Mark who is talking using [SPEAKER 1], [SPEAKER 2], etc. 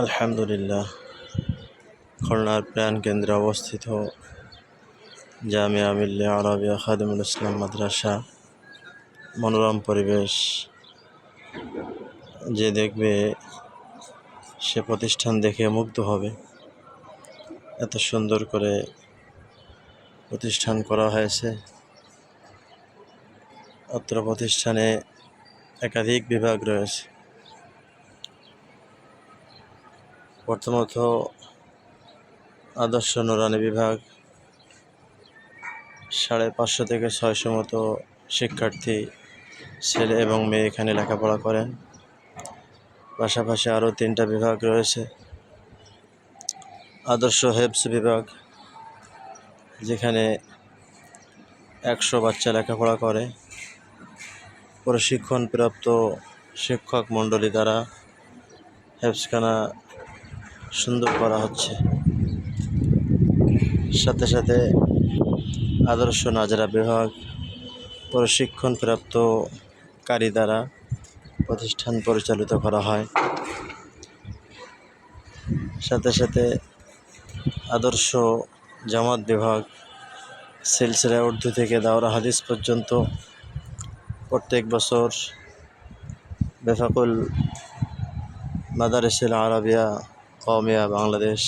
[SPEAKER 1] আলহামদুলিল্লাহ, খুলনার প্রাণকেন্দ্রে অবস্থিত জামিয়া মিল্লিয়া আরবিয়া খাদিমুল ইসলাম মাদ্রাসা। মনোরম পরিবেশ, যে দেখবে সে প্রতিষ্ঠান দেখে মুগ্ধ হবে। এত সুন্দর করে প্রতিষ্ঠান করা হয়েছে। অত্র প্রতিষ্ঠানে একাধিক বিভাগ রয়েছে। প্রথমত আদর্শ নুরানি বিভাগ, 550 থেকে 600 মতো শিক্ষার্থী ছেলে এবং মেয়ে এখানে লেখাপড়া করেন। পাশাপাশি আরও 3টা বিভাগ রয়েছে। আদর্শ হেফজ বিভাগ, যেখানে 100 বাচ্চা লেখাপড়া করে। প্রশিক্ষণপ্রাপ্ত শিক্ষক মণ্ডলী দ্বারা হেফজখানা সুন্দর করা হচ্ছে। সাথে সাথে আদর্শ নাজরা বিভাগ, প্রশিক্ষণপ্রাপ্ত কারি দ্বারা প্রতিষ্ঠান পরিচালিত করা হয়। সাথে সাথে আদর্শ জামাত বিভাগ, সিলসিলা উর্দু থেকে দাওরা হাদিস পর্যন্ত প্রত্যেক বছর বেফাকুল মাদারিসিল আরাবিয়া কওমিয়া বাংলাদেশ